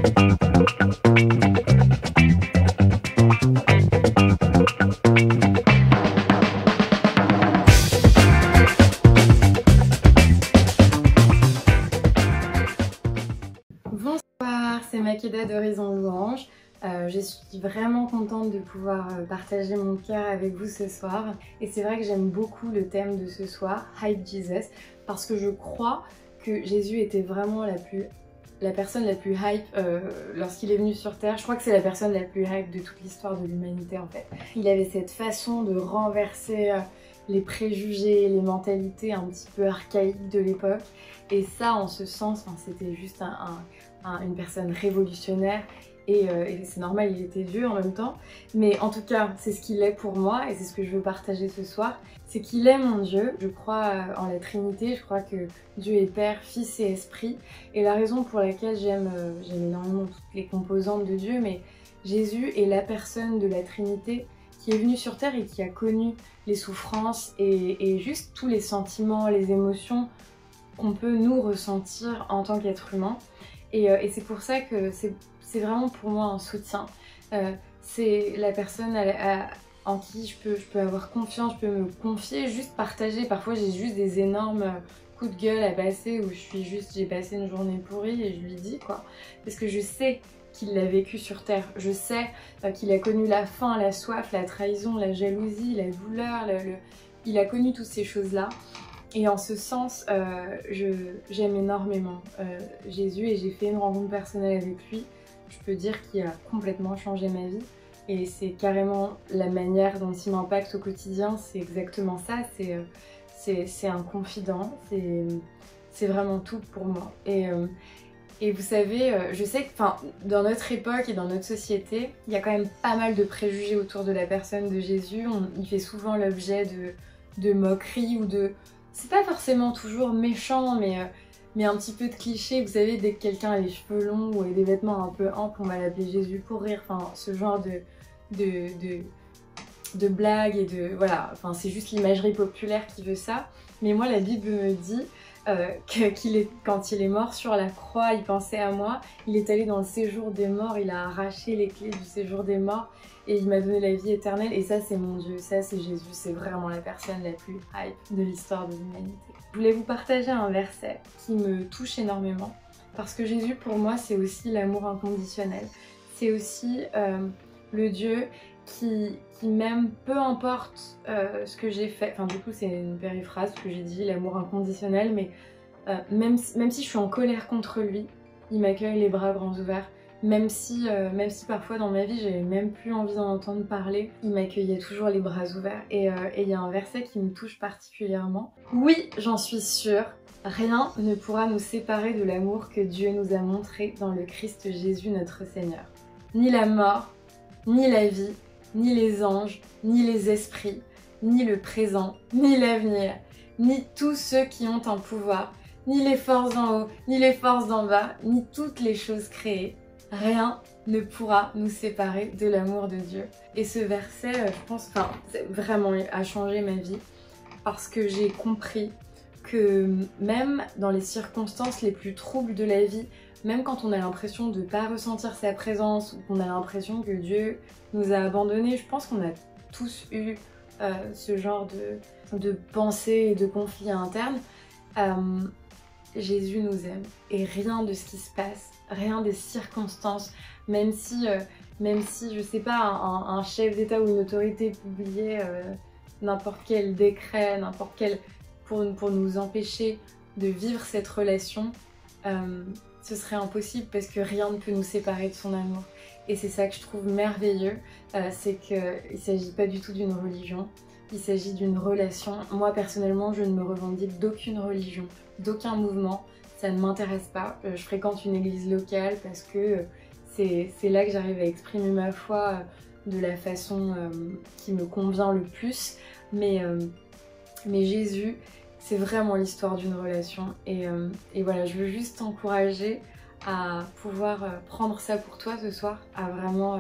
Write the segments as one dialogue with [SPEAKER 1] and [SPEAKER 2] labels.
[SPEAKER 1] Bonsoir, c'est Makeda d'Horizon Louange. Je suis vraiment contente de pouvoir partager mon cœur avec vous ce soir. Et c'est vrai que j'aime beaucoup le thème de ce soir, Hype Jesus, parce que je crois que Jésus était vraiment la personne la plus hype lorsqu'il est venu sur Terre. Je crois que c'est la personne la plus hype de toute l'histoire de l'humanité en fait. Il avait cette façon de renverser les préjugés, les mentalités un petit peu archaïques de l'époque. Et ça, en ce sens, c'était juste une personne révolutionnaire. Et c'est normal, il était Dieu en même temps. Mais en tout cas, c'est ce qu'il est pour moi et c'est ce que je veux partager ce soir. C'est qu'il est mon Dieu. Je crois en la Trinité, je crois que Dieu est Père, Fils et Esprit. Et la raison pour laquelle j'aime énormément toutes les composantes de Dieu, mais Jésus est la personne de la Trinité qui est venue sur Terre et qui a connu les souffrances et juste tous les sentiments, les émotions qu'on peut nous ressentir en tant qu'être humain. Et c'est pour ça que c'est vraiment pour moi un soutien. C'est la personne en qui je peux avoir confiance, je peux me confier, juste partager. Parfois j'ai juste des énormes coups de gueule à passer où j'ai passé une journée pourrie et je lui dis quoi. Parce que je sais qu'il l'a vécu sur Terre. Je sais qu'il a connu la faim, la soif, la trahison, la jalousie, la douleur. Il a connu toutes ces choses-là. Et en ce sens, j'aime énormément Jésus et j'ai fait une rencontre personnelle avec lui. Je peux dire qu'il a complètement changé ma vie. Et c'est carrément la manière dont il m'impacte au quotidien, c'est exactement ça. C'est un confident, c'est vraiment tout pour moi. Et vous savez, je sais que dans notre époque et dans notre société, il y a quand même pas mal de préjugés autour de la personne de Jésus. Il fait souvent l'objet de moqueries ou de... C'est pas forcément toujours méchant, mais un petit peu de cliché. Vous savez, dès que quelqu'un a les cheveux longs ou a des vêtements un peu amples, on va l'appeler Jésus pour rire. Enfin, ce genre de blagues et de... Voilà, enfin, c'est juste l'imagerie populaire qui veut ça. Mais moi, la Bible me dit quand il est mort sur la croix, il pensait à moi. Il est allé dans le séjour des morts, il a arraché les clés du séjour des morts et il m'a donné la vie éternelle. Et ça, c'est mon Dieu, ça, c'est Jésus. C'est vraiment la personne la plus hype de l'histoire de l'humanité. Je voulais vous partager un verset qui me touche énormément parce que Jésus, pour moi, c'est aussi l'amour inconditionnel. C'est aussi le Dieu qui m'aime, peu importe ce que j'ai fait. Enfin, du coup, c'est une périphrase que j'ai dit, l'amour inconditionnel, mais même si je suis en colère contre lui, il m'accueille les bras grands ouverts. Même si parfois dans ma vie, j'avais même plus envie d'en entendre parler, il m'accueillait toujours les bras ouverts. Et il y a un verset qui me touche particulièrement. Oui, j'en suis sûre, rien ne pourra nous séparer de l'amour que Dieu nous a montré dans le Christ Jésus notre Seigneur. Ni la mort, ni la vie, ni les anges, ni les esprits, ni le présent, ni l'avenir, ni tous ceux qui ont un pouvoir, ni les forces en haut, ni les forces en bas, ni toutes les choses créées. Rien ne pourra nous séparer de l'amour de Dieu. Et ce verset, je pense, vraiment a changé ma vie parce que j'ai compris que même dans les circonstances les plus troubles de la vie, même quand on a l'impression de ne pas ressentir sa présence ou qu'on a l'impression que Dieu nous a abandonnés, je pense qu'on a tous eu ce genre de pensée et de conflit interne. Jésus nous aime et rien de ce qui se passe, rien des circonstances, même si je sais pas, un chef d'État ou une autorité publiait n'importe quel décret, pour nous empêcher de vivre cette relation, ce serait impossible parce que rien ne peut nous séparer de son amour. Et c'est ça que je trouve merveilleux, c'est qu'il ne s'agit pas du tout d'une religion, il s'agit d'une relation. Moi personnellement, je ne me revendique d'aucune religion, d'aucun mouvement, ça ne m'intéresse pas. Je fréquente une église locale parce que c'est là que j'arrive à exprimer ma foi de la façon qui me convient le plus. Mais Jésus, c'est vraiment l'histoire d'une relation. Et voilà, je veux juste t'encourager à pouvoir prendre ça pour toi ce soir, à vraiment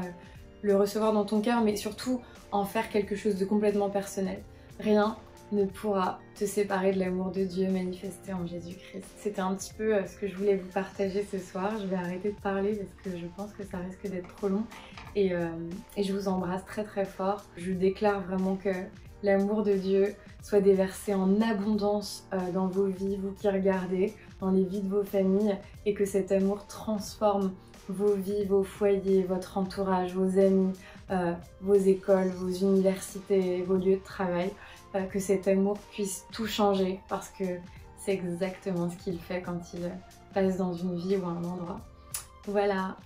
[SPEAKER 1] le recevoir dans ton cœur, mais surtout en faire quelque chose de complètement personnel. Rien ne pourra te séparer de l'amour de Dieu manifesté en Jésus-Christ. C'était un petit peu ce que je voulais vous partager ce soir. Je vais arrêter de parler parce que je pense que ça risque d'être trop long. Et je vous embrasse très très fort. Je déclare vraiment que l'amour de Dieu soit déversé en abondance dans vos vies, vous qui regardez, dans les vies de vos familles, et que cet amour transforme vos vies, vos foyers, votre entourage, vos amis, vos écoles, vos universités, vos lieux de travail, que cet amour puisse tout changer parce que c'est exactement ce qu'il fait quand il passe dans une vie ou un endroit. Voilà.